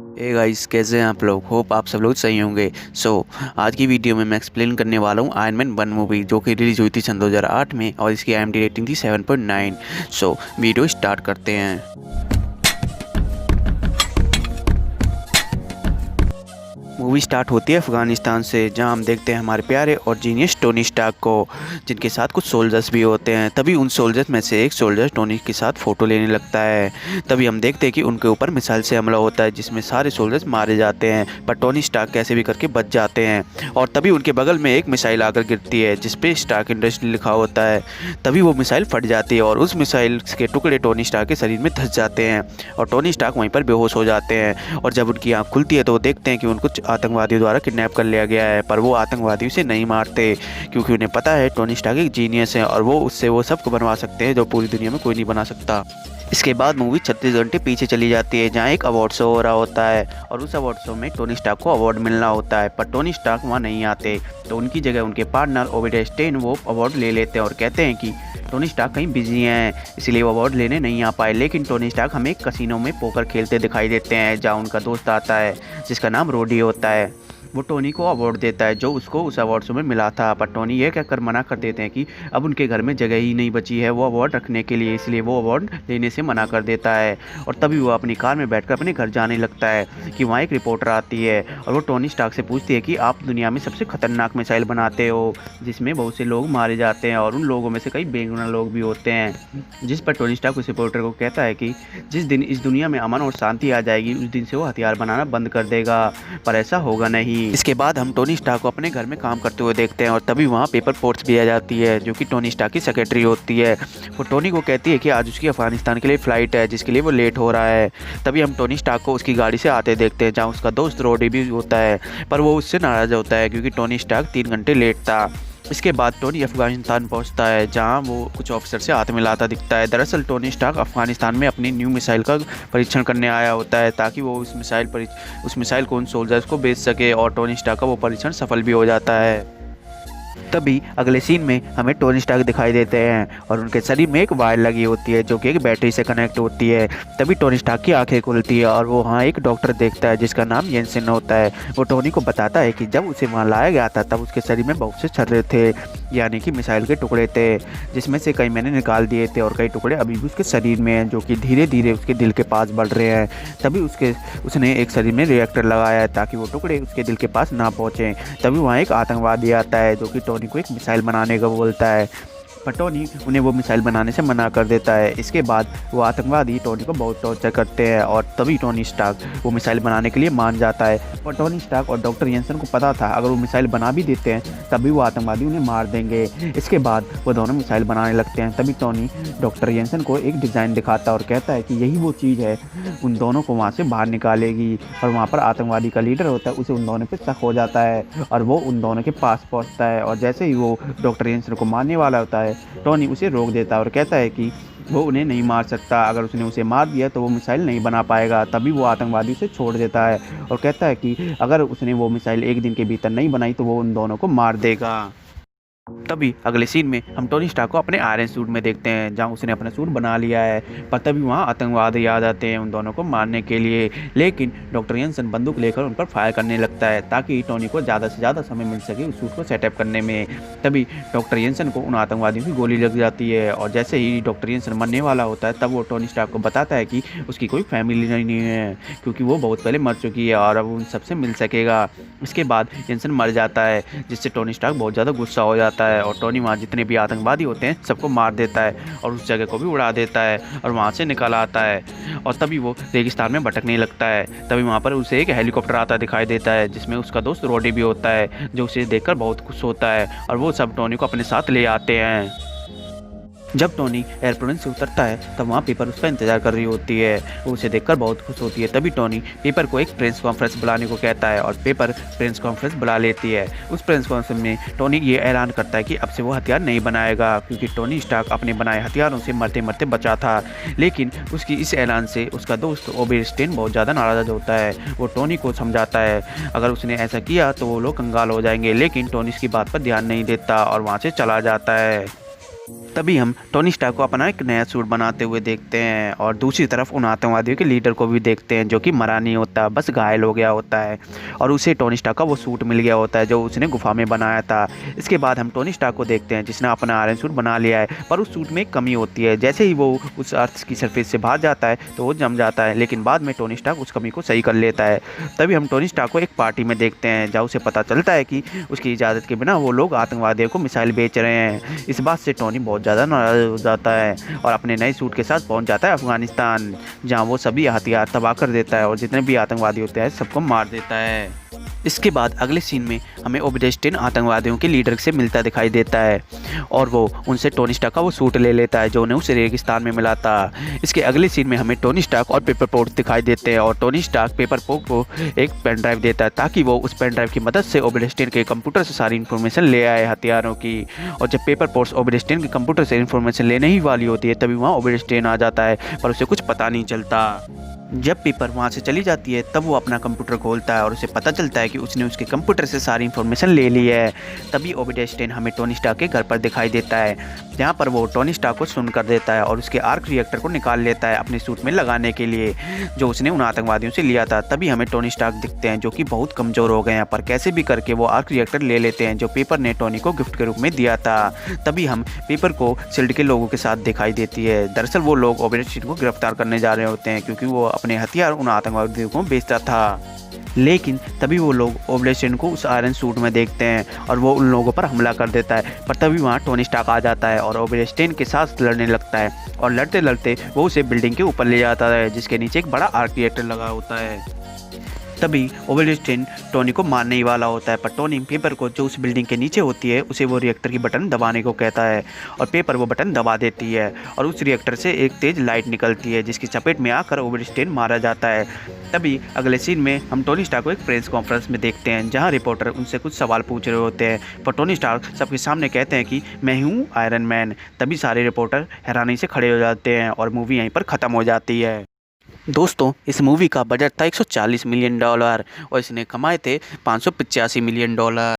ए guys, कैसे हैं आप लोग? होप आप सब लोग सही होंगे। आज की वीडियो में मैं एक्सप्लेन करने वाला हूँ आयरन मैन 1 मूवी, जो कि रिलीज़ हुई थी सन 2008 में और इसकी IMDb रेटिंग थी 7.9। वीडियो स्टार्ट करते हैं। मूवी स्टार्ट होती है अफ़गानिस्तान से, जहां हम देखते हैं हमारे प्यारे और जीनियस टोनी स्टार्क को, जिनके साथ कुछ सोल्जर्स भी होते हैं। तभी उन सोल्जर्स में से एक सोल्जर टोनी के साथ फ़ोटो लेने लगता है। तभी हम देखते हैं कि उनके ऊपर मिसाइल से हमला होता है, जिसमें सारे सोल्जर्स मारे जाते हैं, पर टोनी स्टार्क कैसे भी करके बच जाते हैं। और तभी उनके बगल में एक मिसाइल आकर गिरती है, जिसपे स्टार्क इंडस्ट्री लिखा होता है। तभी वो मिसाइल फट जाती है और उस मिसाइल के टुकड़े टोनी स्टार्क के शरीर में धंस जाते हैं और टोनी स्टार्क वहीं पर बेहोश हो जाते हैं। और जब उनकी आँख खुलती है तो वो देखते हैं कि उनको आतंकवादियों द्वारा किडनैप कर लिया गया है, पर वो आतंकवादी उसे नहीं मारते, क्योंकि उन्हें पता है टोनी स्टार्क एक जीनियस है और वो उससे वो सब बनवा सकते हैं जो पूरी दुनिया में कोई नहीं बना सकता। इसके बाद मूवी 36 घंटे पीछे चली जाती है, जहाँ एक अवार्ड शो हो रहा होता है और उस अवार्ड शो में टोनी स्टार्क को अवार्ड मिलना होता है, पर टोनी स्टार्क वहाँ नहीं आते। तो उनकी जगह उनके पार्टनर ओबिडिया स्टेन वो अवार्ड ले लेते हैं और कहते हैं कि टोनी स्टार्क कहीं बिजी हैं, इसलिए वो अवार्ड लेने नहीं आ पाए। लेकिन टोनी स्टार्क हमें एक कसिनो में पोकर खेलते दिखाई देते हैं, जहाँ उनका दोस्त आता है जिसका नाम रोडी होता है। वो टोनी को अवार्ड देता है जो उसको उस अवार्ड शो में मिला था, पर टोनी ये कहकर मना कर देते हैं कि अब उनके घर में जगह ही नहीं बची है वो अवार्ड रखने के लिए, इसलिए वो अवार्ड लेने से मना कर देता है। और तभी वो अपनी कार में बैठकर अपने घर जाने लगता है कि वहाँ एक रिपोर्टर आती है और वो टोनी स्टार्क से पूछती है कि आप दुनिया में सबसे खतरनाक मिसाइल बनाते हो, जिसमें बहुत से लोग मारे जाते हैं और उन लोगों में से कई बेगुनाह लोग भी होते हैं। जिस पर टोनी स्टार्क उस रिपोर्टर को कहता है कि जिस दिन इस दुनिया में अमन और शांति आ जाएगी उस दिन से वो हथियार बनाना बंद कर देगा, पर ऐसा होगा नहीं। इसके बाद हम टोनी स्टार्क को अपने घर में काम करते हुए देखते हैं और तभी वहाँ पेपर फोर्स भी आ जाती है, जो कि टोनी स्टार्क की सेक्रेटरी होती है। वो टोनी को कहती है कि आज उसकी अफगानिस्तान के लिए फ़्लाइट है, जिसके लिए वो लेट हो रहा है। तभी हम टोनी स्टार्क को उसकी गाड़ी से आते देखते हैं, जहाँ उसका दोस्त रोडी भी होता है, पर वो उससे नाराज़ होता है क्योंकि टोनी स्टार्क 3 घंटे लेट था। इसके बाद टोनी अफगानिस्तान पहुंचता है, जहां वो कुछ ऑफिसर से हाथ मिलाता दिखता है। दरअसल टोनी स्टार्क अफगानिस्तान में अपनी न्यू मिसाइल का परीक्षण करने आया होता है, ताकि वो उस मिसाइल को उन सोल्जर्स को बेच सके, और टोनी स्टार्क का वो परीक्षण सफल भी हो जाता है। तभी अगले सीन में हमें टोनी स्टार्क दिखाई देते हैं और उनके शरीर में एक वायर लगी होती है, जो कि एक बैटरी से कनेक्ट होती है। तभी टोनी स्टार्क की आंखें खुलती है और वो वहाँ एक डॉक्टर देखता है जिसका नाम येंसेन होता है। वो टोनी को बताता है कि जब उसे वहाँ लाया गया था तब उसके शरीर में बहुत से छर्रे थे, यानी कि मिसाइल के टुकड़े थे, जिसमें से कई मैंने निकाल दिए थे और कई टुकड़े अभी भी उसके शरीर में हैं, जो कि धीरे धीरे उसके दिल के पास बढ़ रहे हैं। तभी उसने एक शरीर में रिएक्टर लगाया है ताकि वो टुकड़े उसके दिल के पास ना पहुँचें। तभी वहाँ एक आतंकवादी आता है जो कि टोनी को एक मिसाइल बनाने का बोलता है, पर टोनी उन्हें वो मिसाइल बनाने से मना कर देता है। इसके बाद वो आतंकवादी टोनी को बहुत टॉर्चर करते हैं और तभी टोनी स्टार्क वो मिसाइल बनाने के लिए मान जाता है। और टोनी स्टार्क और डॉक्टर येंसन को पता था अगर वो मिसाइल बना भी देते हैं तभी वो आतंकवादी उन्हें मार देंगे। इसके बाद वो दोनों मिसाइल बनाने लगते हैं। तभी टोनी डॉक्टर येंसन को एक डिज़ाइन दिखाता है और कहता है कि यही वो चीज़ है उन दोनों को वहाँ से बाहर निकालेगी। और वहाँ पर आतंकवादी का लीडर होता है, उसे उन दोनों पर शक हो जाता है और वो उन दोनों के पास पहुँचता है, और जैसे ही वो डॉक्टर येंसन को मारने वाला होता है टोनी उसे रोक देता है और कहता है कि वो उन्हें नहीं मार सकता, अगर उसने उसे मार दिया तो वो मिसाइल नहीं बना पाएगा। तभी वो आतंकवादी उसे छोड़ देता है और कहता है कि अगर उसने वो मिसाइल एक दिन के भीतर नहीं बनाई तो वो उन दोनों को मार देगा। तभी अगले सीन में हम टोनी स्टार्क को अपने आयरन सूट में देखते हैं, जहां उसने अपना सूट बना लिया है, पर तभी वहां आतंकवादी याद आते हैं उन दोनों को मारने के लिए। लेकिन डॉक्टर येंसन बंदूक लेकर उन पर फायर करने लगता है ताकि टोनी को ज़्यादा से ज़्यादा समय मिल सके उस सूट को सेटअप करने में। तभी डॉक्टर येंसन को उन आतंकवादियों की गोली लग जाती है और जैसे ही डॉक्टर येंसन मरने वाला होता है तब वो टोनी स्टार्क को बताता है कि उसकी कोई फैमिली नहीं है, क्योंकि वो बहुत पहले मर चुकी है और अब उन सबसे मिल सकेगा। इसके बाद येंसन मर जाता है, जिससे टोनी स्टार्क बहुत ज़्यादा गुस्सा हो जाता है और टोनी वहाँ जितने भी आतंकवादी होते हैं सबको मार देता है और उस जगह को भी उड़ा देता है और वहाँ से निकल आता है। और तभी वो रेगिस्तान में भटकने लगता है। तभी वहाँ पर उसे एक हेलीकॉप्टर आता दिखाई देता है, जिसमें उसका दोस्त रोडी भी होता है, जो उसे देखकर बहुत खुश होता है और वो सब टोनी को अपने साथ ले आते हैं। जब टोनी एयरप्लेन से उतरता है तब वहाँ पेपर उसका इंतजार कर रही होती है, वो उसे देखकर बहुत खुश होती है। तभी टोनी पेपर को एक प्रेस कॉन्फ्रेंस बुलाने को कहता है और पेपर प्रेस कॉन्फ्रेंस बुला लेती है। उस प्रेस कॉन्फ्रेंस में टोनी ये ऐलान करता है कि अब से वो हथियार नहीं बनाएगा, क्योंकि टोनी स्टार्क अपने बनाए हथियारों से मरते मरते बचा था। लेकिन उसकी इस ऐलान से उसका दोस्त ओबिडिया स्टेन बहुत ज़्यादा नाराज़ होता है। वो टोनी को समझाता है अगर उसने ऐसा किया तो वो लोग कंगाल हो जाएंगे, लेकिन टोनी इसकी बात पर ध्यान नहीं देता और वहाँ से चला जाता है। तभी हम टोनी स्टार्क को अपना एक नया सूट बनाते हुए देखते हैं और दूसरी तरफ उन आतंकवादियों के लीडर को भी देखते हैं जो कि मरा नहीं होता, बस घायल हो गया होता है और उसे टोनी स्टार्क का वो सूट मिल गया होता है जो उसने गुफा में बनाया था। इसके बाद हम टोनी स्टार्क को देखते हैं जिसने अपना आयरन सूट बना लिया है, पर उस सूट में एक कमी होती है। जैसे ही वो उस अर्थ की सरफेस से बाहर जाता है तो वो जम जाता है, लेकिन बाद में टोनी स्टार्क उस कमी को सही कर लेता है। तभी हम टोनी स्टार्क को एक पार्टी में देखते हैं जहाँ उसे पता चलता है कि उसकी इजाज़त के बिना वो लोग आतंकवादियों को मिसाइल बेच रहे हैं। इस बात से टोनी बहुत ज़्यादा नाराज़ हो जाता है और अपने नए सूट के साथ पहुंच जाता है अफगानिस्तान, जहां वो सभी हथियार तबाह कर देता है और जितने भी आतंकवादी होते हैं सबको मार देता है। इसके बाद अगले सीन में हमें ओबेडेस्टिन आतंकवादियों के लीडर से मिलता दिखाई देता है और वो उनसे टोनी स्टार्क का वो सूट ले लेता है जो उन्हें उस रेगिस्तान में मिला था। इसके अगले सीन में हमें टोनी स्टार्क और पेपर पोर्ट दिखाई देते हैं और टोनी स्टार्क पेपर पोर्ट को एक पेन ड्राइव देता है ताकि वो उस पेन ड्राइव की मदद से ओबेडेस्टिन के कंप्यूटर से सारी इन्फॉर्मेशन ले आए हथियारों की। और जब पेपर पोर्ट ओबेडेस्टिन के कंप्यूटर से इन्फॉर्मेशन लेने ही वाली होती है तभी वहाँ ओबेडेस्टिन आ जाता है, पर उसे कुछ पता नहीं चलता। जब पेपर वहाँ से चली जाती है तब वो अपना कंप्यूटर खोलता है और उसे पता चलता है कि उसने उसके कंप्यूटर से सारी इन्फॉर्मेशन ले ली है। तभी ओबेडेस्टिन हमें टोनी स्टार्क के घर पर दिखाई देता है, जहाँ पर वो टोनी स्टार्क को सुन कर देता है और उसके आर्क रिएक्टर को निकाल लेता है अपने सूट में लगाने के लिए जो उसने उन आतंकवादियों से लिया था। तभी हमें टोनी स्टार्क दिखते हैं जो कि बहुत कमज़ोर हो गए हैं, पर कैसे भी करके वो आर्क रिएक्टर ले लेते हैं जो पेपर ने टोनी को गिफ्ट के रूप में दिया था। तभी हम पेपर को शील्ड के लोगों के साथ दिखाई देती है। दरअसल वो लोग ओबेडेस्टिन को गिरफ्तार करने जा रहे होते हैं क्योंकि वो अपने हथियार उन आतंकवादियों को बेचता था। लेकिन तभी वो लोग ओबेडेस्टिन को उस आयरन सूट में देखते हैं और वो उन लोगों पर हमला कर देता है, पर तभी वहाँ टोनी स्टार्क आ जाता है और ओबेडेस्टिन के साथ लड़ने लगता है और लड़ते लड़ते वो उसे बिल्डिंग के ऊपर ले जाता है जिसके नीचे एक बड़ा आर्क रिएक्टर लगा होता है। तभी ओबेडेस्टिन टोनी को मारने ही वाला होता है, पर टोनी पेपर को जो उस बिल्डिंग के नीचे होती है उसे वो रिएक्टर की बटन दबाने को कहता है और पेपर वो बटन दबा देती है और उस रिएक्टर से एक तेज़ लाइट निकलती है जिसकी चपेट में आकर ओबेडेस्टिन मारा जाता है। तभी अगले सीन में हम टोनी स्टार्क को एक प्रेस कॉन्फ्रेंस में देखते हैं जहां रिपोर्टर उनसे कुछ सवाल पूछ रहे होते हैं, पर टोनी स्टार्क सबके सामने कहते हैं कि मैं हूँ आयरन मैन। तभी सारे रिपोर्टर हैरानी से खड़े हो जाते हैं और मूवी यहीं पर ख़त्म हो जाती है। दोस्तों, इस मूवी का बजट था $140 मिलियन और इसने कमाए थे $585 मिलियन।